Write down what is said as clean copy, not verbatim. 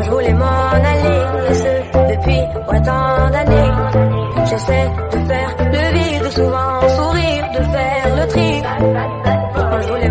je voulais m'en aller, et ce, depuis autant d'années. J'essaie de faire le vide, souvent sourire, de faire le tri. Moi je voulais